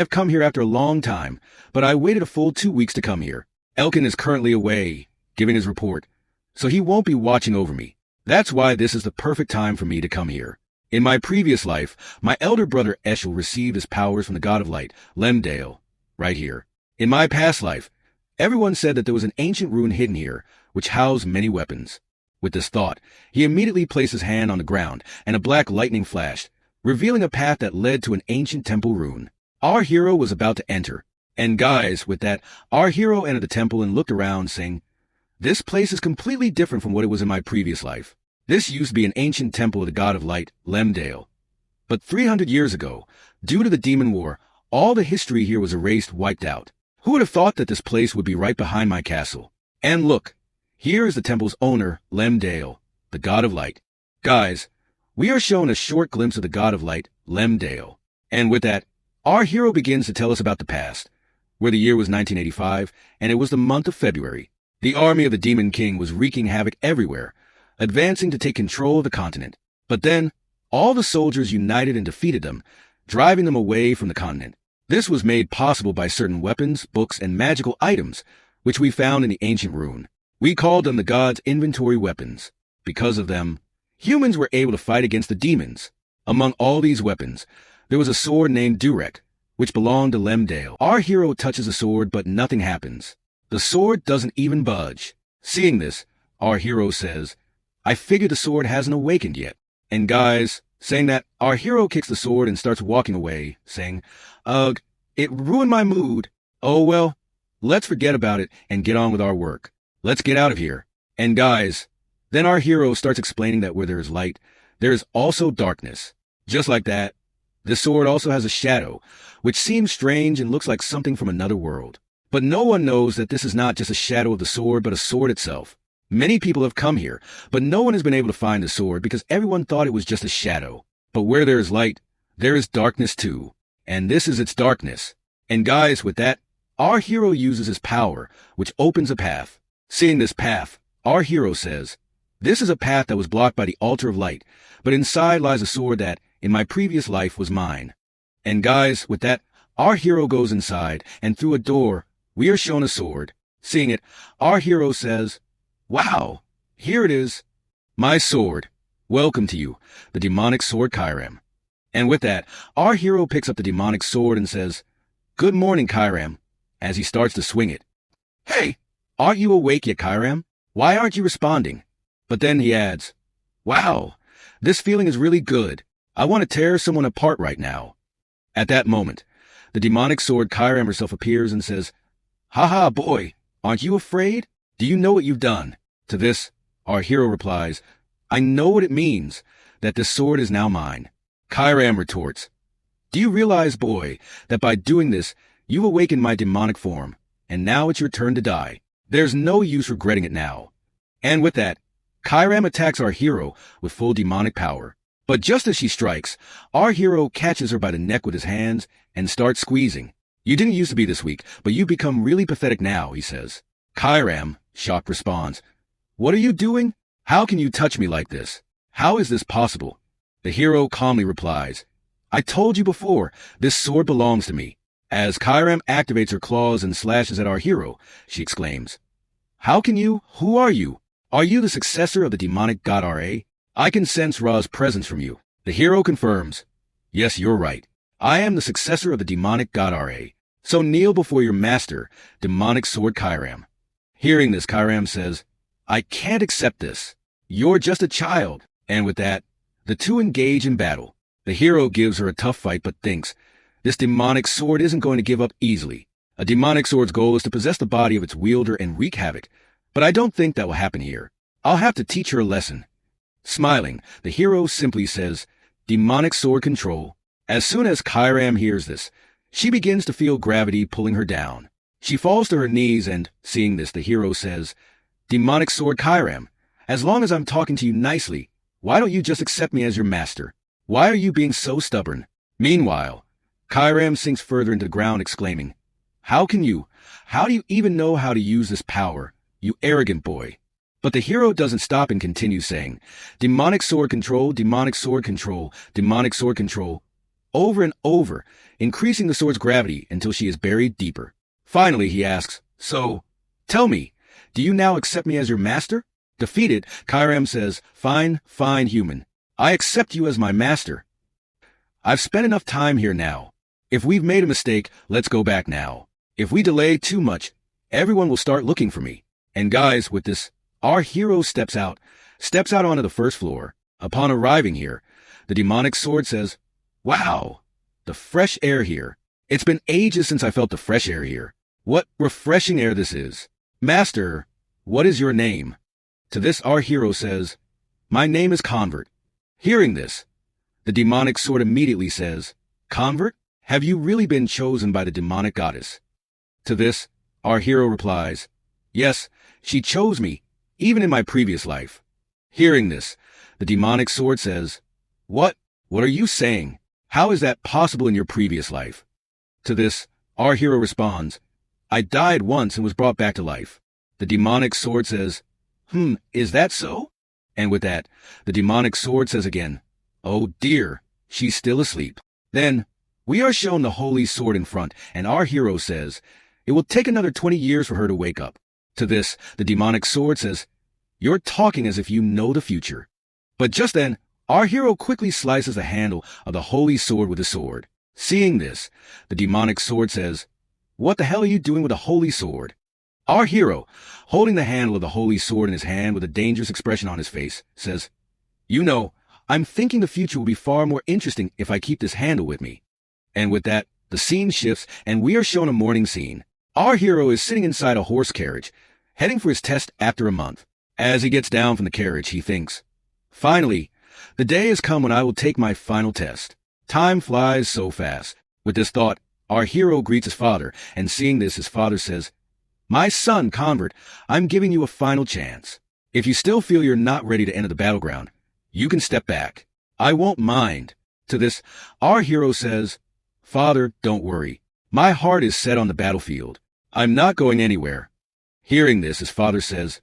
I've come here after a long time, but I waited a full 2 weeks to come here. Elkin is currently away, giving his report, so he won't be watching over me. That's why this is the perfect time for me to come here. In my previous life, my elder brother Eshel received his powers from the god of light, Lemdale, right here. In my past life, everyone said that there was an ancient rune hidden here, which housed many weapons. With this thought, he immediately placed his hand on the ground, and a black lightning flashed, revealing a path that led to an ancient temple rune. Our hero was about to enter, and guys, with that, our hero entered the temple and looked around, saying, "This place is completely different from what it was in my previous life. This used to be an ancient temple of the god of light, Lemdale. But 300 years ago, due to the demon war, all the history here was erased, wiped out. Who would have thought that this place would be right behind my castle? And look, here is the temple's owner, Lemdale, the god of light. Guys, we are shown a short glimpse of the god of light, Lemdale. And with that, our hero begins to tell us about the past, where the year was 1985, and it was the month of February. The army of the Demon King was wreaking havoc everywhere, advancing to take control of the continent. But then, all the soldiers united and defeated them, driving them away from the continent. This was made possible by certain weapons, books, and magical items, which we found in the ancient rune. We called them the gods' inventory weapons. Because of them, humans were able to fight against the demons. Among all these weapons, there was a sword named Durek, which belonged to Lemdale. Our hero touches the sword, but nothing happens. The sword doesn't even budge. Seeing this, our hero says, "I figure the sword hasn't awakened yet." And guys, saying that, our hero kicks the sword and starts walking away, saying, "Ugh, it ruined my mood. Oh well, let's forget about it and get on with our work. Let's get out of here." And guys, then our hero starts explaining that where there is light, there is also darkness. Just like that, this sword also has a shadow, which seems strange and looks like something from another world. But no one knows that this is not just a shadow of the sword, but a sword itself. Many people have come here, but no one has been able to find the sword because everyone thought it was just a shadow. But where there is light, there is darkness too. And this is its darkness. And guys, with that, our hero uses his power, which opens a path. Seeing this path, our hero says, "This is a path that was blocked by the altar of light, but inside lies a sword that, in my previous life, was mine." And guys, with that, our hero goes inside, and through a door, we are shown a sword. Seeing it, our hero says, "Wow, here it is. My sword. Welcome to you, the demonic sword Kyram." And with that, our hero picks up the demonic sword and says, "Good morning, Kyram," as he starts to swing it. "Hey, aren't you awake yet, Kyram? Why aren't you responding?" But then he adds, "Wow, this feeling is really good. I want to tear someone apart right now." At that moment, the demonic sword Kyram herself appears and says, "Haha, boy, aren't you afraid? Do you know what you've done?" To this, our hero replies, "I know what it means, that this sword is now mine." Kyram retorts, "Do you realize, boy, that by doing this, you've awakened my demonic form, and now it's your turn to die. There's no use regretting it now." And with that, Kyram attacks our hero with full demonic power. But just as she strikes, our hero catches her by the neck with his hands and starts squeezing. "You didn't used to be this weak, but you've become really pathetic now," he says. Kyram, shocked, responds, "What are you doing? How can you touch me like this? How is this possible?" The hero calmly replies, "I told you before, this sword belongs to me." As Kyram activates her claws and slashes at our hero, she exclaims, "How can you? Who are you? Are you the successor of the demonic god Ra? I can sense Ra's presence from you." The hero confirms, "Yes, you're right. I am the successor of the demonic god Ra. So kneel before your master, demonic sword Kyram." Hearing this, Kyram says, "I can't accept this. You're just a child." And with that, the two engage in battle. The hero gives her a tough fight, but thinks, this demonic sword isn't going to give up easily. A demonic sword's goal is to possess the body of its wielder and wreak havoc, but I don't think that will happen here. I'll have to teach her a lesson. Smiling, the hero simply says, "Demonic sword control." As soon as Kyram hears this, she begins to feel gravity pulling her down. She falls to her knees and, seeing this, the hero says, "Demonic sword Kyram, as long as I'm talking to you nicely, why don't you just accept me as your master? Why are you being so stubborn?" Meanwhile, Kyram sinks further into the ground, exclaiming, "How can you? How do you even know how to use this power, you arrogant boy?" But the hero doesn't stop and continues saying, "Demonic sword control, demonic sword control, demonic sword control." over and over, increasing the sword's gravity until she is buried deeper. Finally, he asks, "So, tell me, do you now accept me as your master?" Defeated, Kyram says, "Fine, fine, human. I accept you as my master. I've spent enough time here now. If we've made a mistake, let's go back now. If we delay too much, everyone will start looking for me." And guys, with this, our hero steps out onto the first floor. Upon arriving here, the demonic sword says, "Wow, the fresh air here. It's been ages since I felt the fresh air here. What refreshing air this is. Master, what is your name?" To this, our hero says, "My name is Convert." Hearing this, the demonic sword immediately says, "Convert, have you really been chosen by the demonic goddess?" To this, our hero replies, "Yes, she chose me, even in my previous life." Hearing this, the demonic sword says, What are you saying? How is that possible in your previous life?" To this, our hero responds, "I died once and was brought back to life." The demonic sword says, "Is that so?" And with that, the demonic sword says again, "Oh dear, she's still asleep." Then, we are shown the holy sword in front, and our hero says, "It will take another 20 years for her to wake up." To this, the demonic sword says, "You're talking as if you know the future." But just then, our hero quickly slices the handle of the holy sword with his sword. Seeing this, the demonic sword says, "What the hell are you doing with a holy sword?" Our hero, holding the handle of the holy sword in his hand with a dangerous expression on his face, says, "You know, I'm thinking the future will be far more interesting if I keep this handle with me." And with that, the scene shifts and we are shown a morning scene. Our hero is sitting inside a horse carriage, heading for his test after a month. As he gets down from the carriage, he thinks, "Finally, the day has come when I will take my final test. Time flies so fast." With this thought, our hero greets his father, and seeing this, his father says, "My son, Convert, I'm giving you a final chance. If you still feel you're not ready to enter the battleground, you can step back. I won't mind." To this, our hero says, "Father, don't worry. My heart is set on the battlefield. I'm not going anywhere." Hearing this, his father says,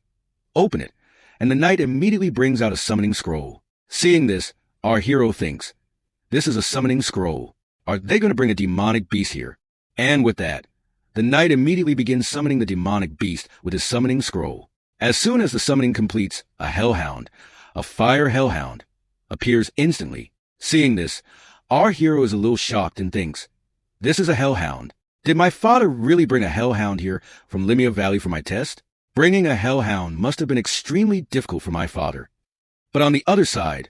"Open it," and the knight immediately brings out a summoning scroll. Seeing this, our hero thinks, "This is a summoning scroll. Are they going to bring a demonic beast here?" And with that, the knight immediately begins summoning the demonic beast with his summoning scroll. As soon as the summoning completes, a hellhound, a fire hellhound, appears instantly. Seeing this, our hero is a little shocked and thinks, "This is a hellhound. Did my father really bring a hellhound here from Limia Valley for my test? Bringing a hellhound must have been extremely difficult for my father." But on the other side,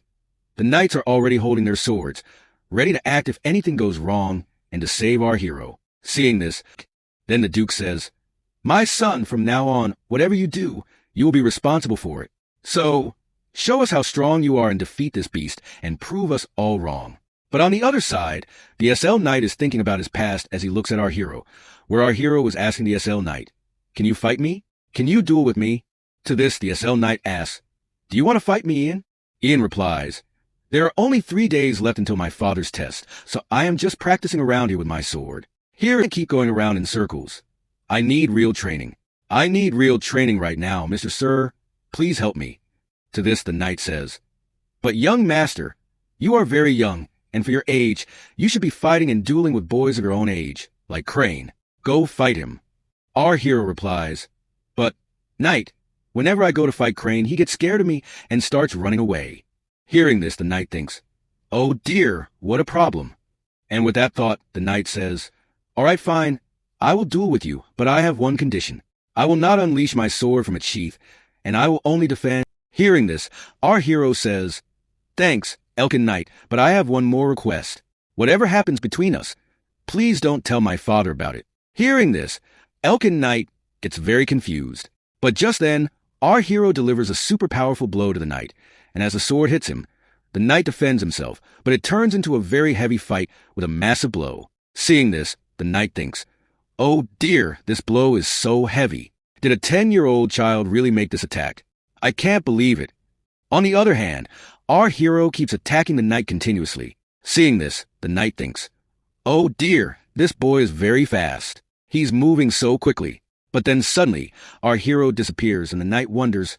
the knights are already holding their swords, ready to act if anything goes wrong and to save our hero. Seeing this, then the Duke says, "My son, from now on, whatever you do, you will be responsible for it. So, show us how strong you are and defeat this beast and prove us all wrong." But on the other side, the SL Knight is thinking about his past as he looks at our hero, where our hero was asking the SL Knight, "Can you fight me? Can you duel with me?" To this, the SL Knight asks, "Do you want to fight me, Ian?" Ian replies, "There are only 3 days left until my father's test, so I am just practicing around here with my sword. Here I keep going around in circles. I need real training. I need real training right now, Mr. Sir. Please help me." To this, the knight says, "But young master, you are very young, and for your age, you should be fighting and dueling with boys of your own age, like Crane. Go fight him." Our hero replies, "But, knight, whenever I go to fight Crane, he gets scared of me and starts running away." Hearing this, the knight thinks, "Oh dear, what a problem." And with that thought, the knight says, "All right, fine. I will duel with you, but I have one condition. I will not unleash my sword from its sheath, and I will only defend." Hearing this, our hero says, "Thanks, Elkin Knight, but I have one more request. Whatever happens between us, please don't tell my father about it." Hearing this, Elkin Knight gets very confused. But just then, our hero delivers a super powerful blow to the knight, and as the sword hits him, the knight defends himself, but it turns into a very heavy fight with a massive blow. Seeing this, the knight thinks, "Oh dear, this blow is so heavy. Did a 10-year-old child really make this attack? I can't believe it." On the other hand, our hero keeps attacking the knight continuously. Seeing this, the knight thinks, "Oh dear, this boy is very fast. He's moving so quickly." But then suddenly, our hero disappears and the knight wonders,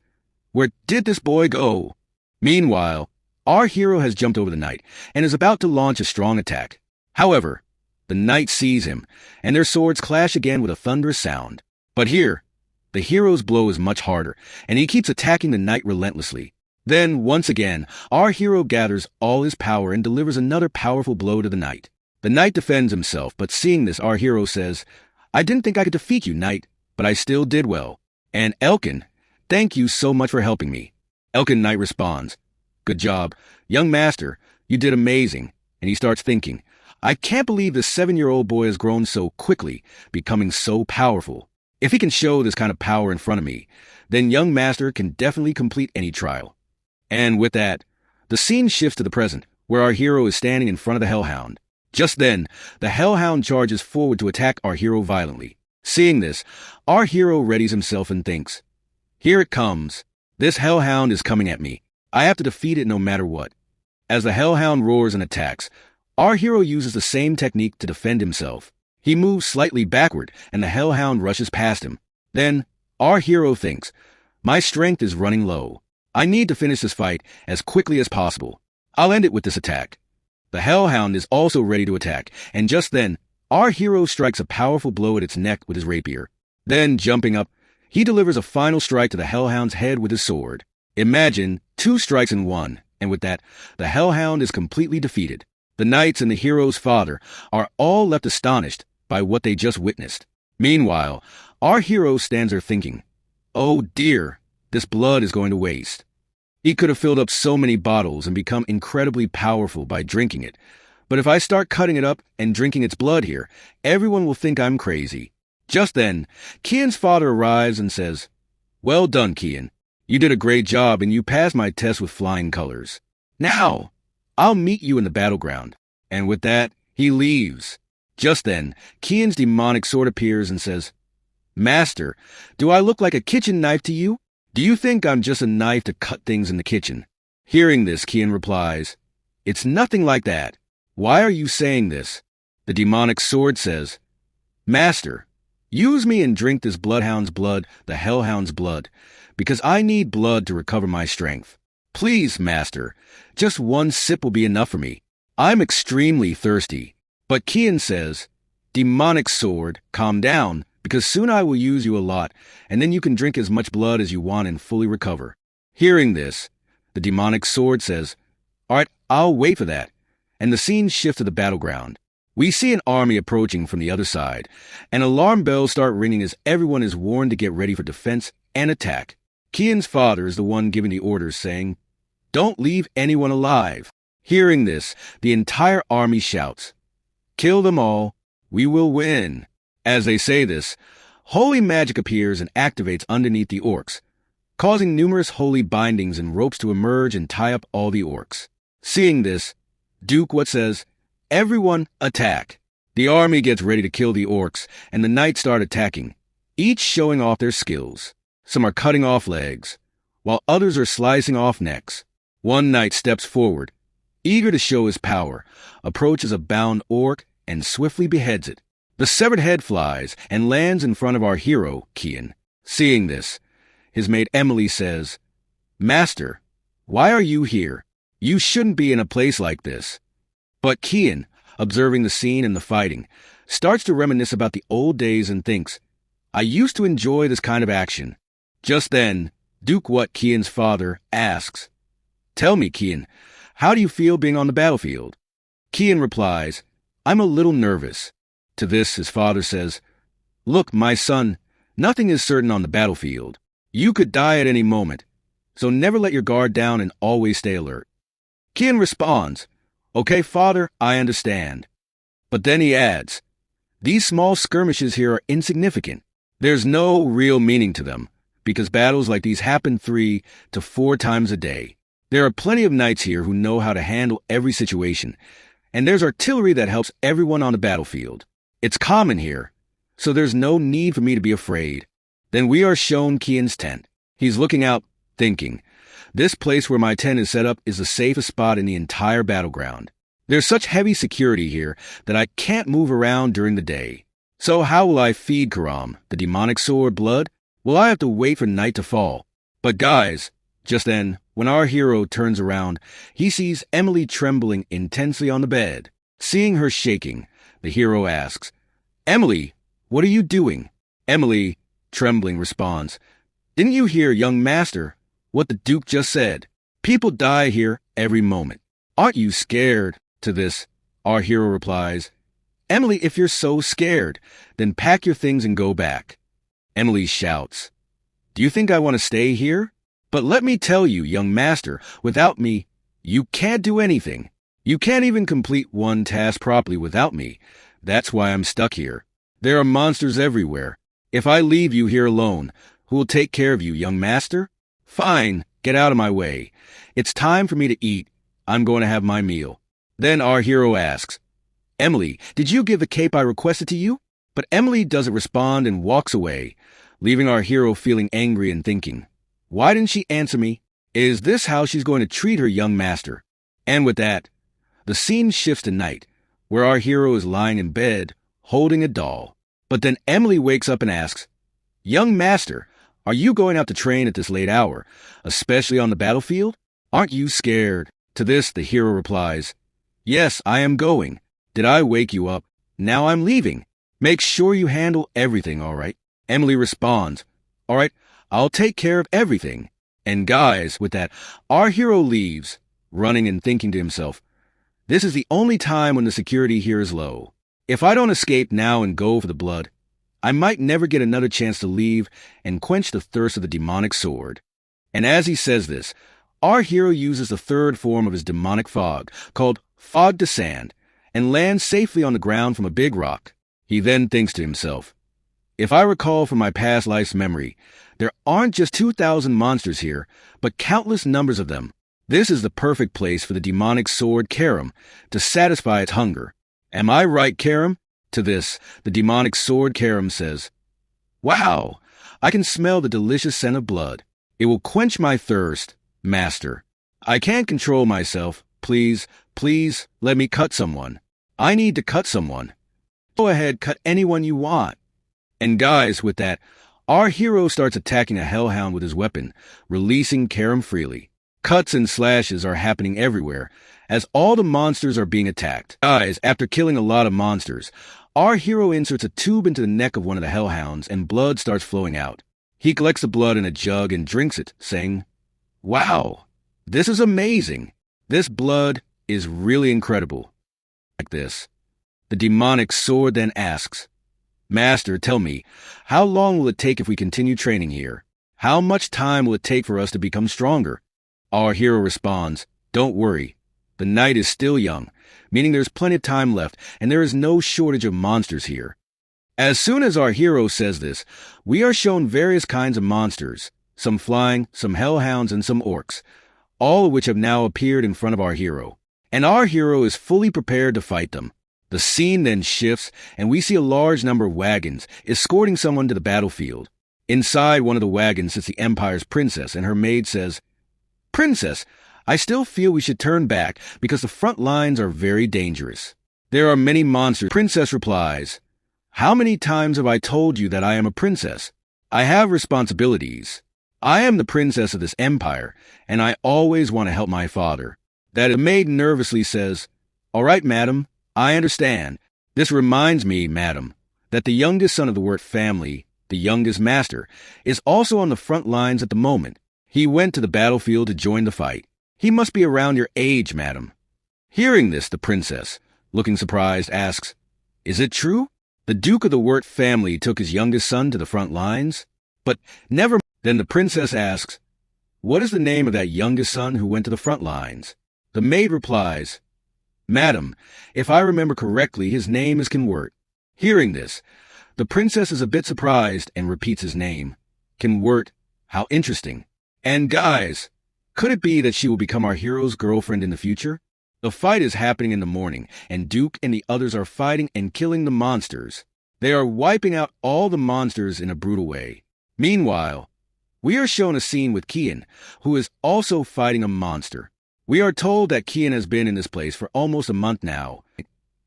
where did this boy go? Meanwhile, our hero has jumped over the knight and is about to launch a strong attack. However, the knight sees him, and their swords clash again with a thunderous sound. But here, the hero's blow is much harder, and he keeps attacking the knight relentlessly. Then, once again, our hero gathers all his power and delivers another powerful blow to the knight. The knight defends himself, but seeing this, our hero says, "I didn't think I could defeat you, knight, but I still did well. And Elkin, thank you so much for helping me." Elkin Knight responds, "Good job. Young master, you did amazing." And he starts thinking, "I can't believe this 7-year-old boy has grown so quickly, becoming so powerful. If he can show this kind of power in front of me, then young master can definitely complete any trial." And with that, the scene shifts to the present, where our hero is standing in front of the Hellhound. Just then, the Hellhound charges forward to attack our hero violently. Seeing this, our hero readies himself and thinks, "Here it comes. This Hellhound is coming at me. I have to defeat it no matter what." As the Hellhound roars and attacks, our hero uses the same technique to defend himself. He moves slightly backward, and the Hellhound rushes past him. Then, our hero thinks, "My strength is running low. I need to finish this fight as quickly as possible. I'll end it with this attack." The Hellhound is also ready to attack, and just then, our hero strikes a powerful blow at its neck with his rapier. Then, jumping up, he delivers a final strike to the Hellhound's head with his sword. Imagine 2 strikes in 1, and with that, the Hellhound is completely defeated. The knights and the hero's father are all left astonished by what they just witnessed. Meanwhile, our hero stands there thinking, "Oh dear, this blood is going to waste. He could have filled up so many bottles and become incredibly powerful by drinking it. But if I start cutting it up and drinking its blood here, everyone will think I'm crazy." Just then, Kian's father arrives and says, "Well done, Kian. You did a great job and you passed my test with flying colors. Now, I'll meet you in the battleground." And with that, he leaves. Just then, Kian's demonic sword appears and says, "Master, do I look like a kitchen knife to you? Do you think I'm just a knife to cut things in the kitchen?" Hearing this, Kian replies, "It's nothing like that. Why are you saying this?" The demonic sword says, "Master, use me and drink this bloodhound's blood, the Hellhound's blood, because I need blood to recover my strength. Please, master, just 1 sip will be enough for me. I'm extremely thirsty." But Kian says, "Demonic sword, calm down, because soon I will use you a lot, and then you can drink as much blood as you want and fully recover." Hearing this, the demonic sword says, "All right, I'll wait for that." And the scene shifts to the battleground. We see an army approaching from the other side, and alarm bells start ringing as everyone is warned to get ready for defense and attack. Kian's father is the one giving the orders, saying, "Don't leave anyone alive." Hearing this, the entire army shouts, "Kill them all, we will win." As they say this, holy magic appears and activates underneath the orcs, causing numerous holy bindings and ropes to emerge and tie up all the orcs. Seeing this, Duke What says, "Everyone attack." The army gets ready to kill the orcs, and the knights start attacking, each showing off their skills. Some are cutting off legs, while others are slicing off necks. One knight steps forward, eager to show his power, approaches a bound orc, and swiftly beheads it. The severed head flies and lands in front of our hero, Kian. Seeing this, his maid Emily says, "Master, why are you here? You shouldn't be in a place like this." But Kian, observing the scene and the fighting, starts to reminisce about the old days and thinks, "I used to enjoy this kind of action." Just then, Duke What, Kian's father, asks, "Tell me, Kian, how do you feel being on the battlefield?" Kian replies, "I'm a little nervous." To this, his father says, "Look, my son, nothing is certain on the battlefield. You could die at any moment, so never let your guard down and always stay alert." Kian responds, "Okay, father, I understand." But then he adds, "These small skirmishes here are insignificant. There's no real meaning to them, because battles like these happen 3 to 4 times a day. There are plenty of knights here who know how to handle every situation, and there's artillery that helps everyone on the battlefield. It's common here, so there's no need for me to be afraid." Then we are shown Kian's tent. He's looking out, thinking, "This place where my tent is set up is the safest spot in the entire battleground. There's such heavy security here that I can't move around during the day. So how will I feed Karam, the demonic sword, blood? Will I have to wait for night to fall?" But guys, just then, when our hero turns around, he sees Emily trembling intensely on the bed. Seeing her shaking, the hero asks, Emily, what are you doing? Emily, trembling, responds, Didn't you hear, young master, what the Duke just said? People die here every moment. Aren't you scared? To this, our hero replies, Emily, if you're so scared, then pack your things and go back. Emily shouts, Do you think I want to stay here? But let me tell you, young master, without me, you can't do anything. You can't even complete one task properly without me. That's why I'm stuck here. There are monsters everywhere. If I leave you here alone, who will take care of you, young master? Fine, get out of my way. It's time for me to eat. I'm going to have my meal. Then our hero asks, Emily, did you give the cape I requested to you? But Emily doesn't respond and walks away, leaving our hero feeling angry and thinking, Why didn't she answer me? Is this how she's going to treat her young master? And with that, the scene shifts to night, where our hero is lying in bed, holding a doll. But then Emily wakes up and asks, Young master, are you going out to train at this late hour, especially on the battlefield? Aren't you scared? To this, the hero replies, Yes, I am going. Did I wake you up? Now I'm leaving. Make sure you handle everything, all right? Emily responds, All right, I'll take care of everything. And guys, with that, our hero leaves, running and thinking to himself, This is the only time when the security here is low. If I don't escape now and go for the blood, I might never get another chance to leave and quench the thirst of the demonic sword. And as he says this, our hero uses the third form of his demonic fog, called Fog de Sand, and lands safely on the ground from a big rock. He then thinks to himself, If I recall from my past life's memory, there aren't just 2,000 monsters here, but countless numbers of them. This is the perfect place for the demonic sword Karam to satisfy its hunger. Am I right, Karam? To this, the demonic sword Karam says, Wow, I can smell the delicious scent of blood. It will quench my thirst, master. I can't control myself. Please, please, let me cut someone. I need to cut someone. Go ahead, cut anyone you want. And guys, with that, our hero starts attacking a hellhound with his weapon, releasing Karam freely. Cuts and slashes are happening everywhere, as all the monsters are being attacked. Guys, after killing a lot of monsters, our hero inserts a tube into the neck of one of the hellhounds and blood starts flowing out. He collects the blood in a jug and drinks it, saying, Wow, this is amazing. This blood is really incredible. Like this, the demonic sword then asks, Master, tell me, how long will it take if we continue training here? How much time will it take for us to become stronger? Our hero responds, Don't worry. The night is still young, meaning there's plenty of time left, and there is no shortage of monsters here. As soon as our hero says this, we are shown various kinds of monsters, some flying, some hellhounds, and some orcs, all of which have now appeared in front of our hero. And our hero is fully prepared to fight them. The scene then shifts, and we see a large number of wagons escorting someone to the battlefield. Inside one of the wagons sits the Empire's princess, and her maid says, Princess, I still feel we should turn back because the front lines are very dangerous. There are many monsters. Princess replies, How many times have I told you that I am a princess? I have responsibilities. I am the princess of this empire, and I always want to help my father. That the maid nervously says, All right, madam, I understand. This reminds me, madam, that the youngest son of the word family, the youngest master, is also on the front lines at the moment. He went to the battlefield to join the fight. He must be around your age, madam. Hearing this, the princess, looking surprised, asks, Is it true? The Duke of the Wirt family took his youngest son to the front lines? But never. Then the princess asks, What is the name of that youngest son who went to the front lines? The maid replies, Madam, if I remember correctly, his name is Kenwert. Hearing this, the princess is a bit surprised and repeats his name. Kenwert, how interesting. And guys, could it be that she will become our hero's girlfriend in the future? The fight is happening in the morning, and Duke and the others are fighting and killing the monsters. They are wiping out all the monsters in a brutal way. Meanwhile, we are shown a scene with Kian, who is also fighting a monster. We are told that Kian has been in this place for almost a month now.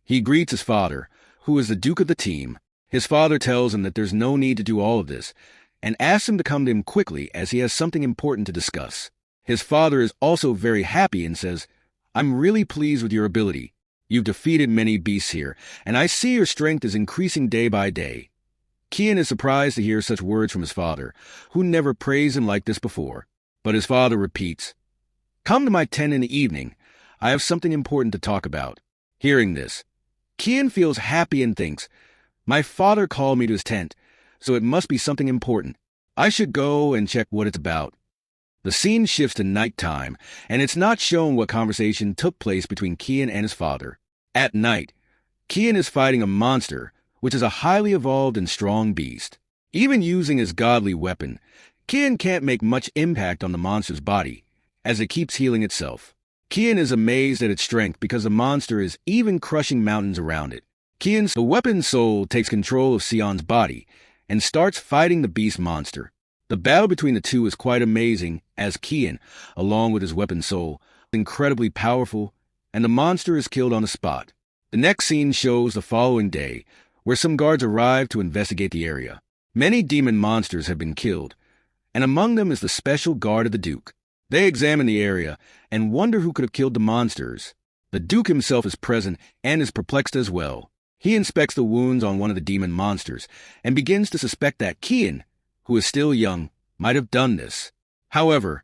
He greets his father, who is the Duke of the team. His father tells him that there's no need to do all of this, and asks him to come to him quickly as he has something important to discuss. His father is also very happy and says, I'm really pleased with your ability. You've defeated many beasts here, and I see your strength is increasing day by day. Kian is surprised to hear such words from his father, who never praised him like this before. But his father repeats, "Come to my tent in the evening. I have something important to talk about." Hearing this, Kian feels happy and thinks, "My father called me to his tent, so it must be something important. I should go and check what it's about." The scene shifts to nighttime, and it's not shown what conversation took place between Kian and his father. At night, Kian is fighting a monster, which is a highly evolved and strong beast. Even using his godly weapon, Kian can't make much impact on the monster's body, as it keeps healing itself. Kian is amazed at its strength because the monster is even crushing mountains around it. The weapon soul takes control of Sion's body and starts fighting the beast monster. The battle between the two is quite amazing, as Kian, along with his weapon soul, is incredibly powerful, and the monster is killed on the spot. The next scene shows the following day, where some guards arrive to investigate the area. Many demon monsters have been killed, and among them is the special guard of the Duke. They examine the area and wonder who could have killed the monsters. The Duke himself is present and is perplexed as well. He inspects the wounds on one of the demon monsters and begins to suspect that Kian, who is still young, might have done this. However,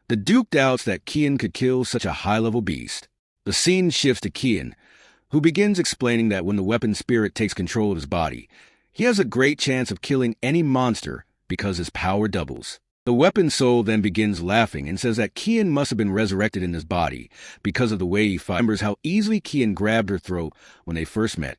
the Duke doubts that Kian could kill such a high-level beast. The scene shifts to Kian, who begins explaining that when the weapon spirit takes control of his body, he has a great chance of killing any monster because his power doubles. The weapon soul then begins laughing and says that Kian must have been resurrected in his body because of the way he fights. Remembers how easily Kian grabbed her throat when they first met,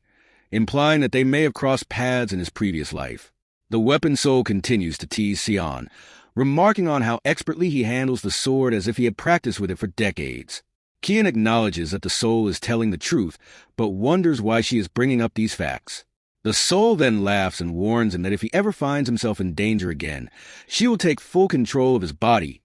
implying that they may have crossed paths in his previous life. The weapon soul continues to tease Sion, remarking on how expertly he handles the sword as if he had practiced with it for decades. Kian acknowledges that the soul is telling the truth, but wonders why she is bringing up these facts. The soul then laughs and warns him that if he ever finds himself in danger again, she will take full control of his body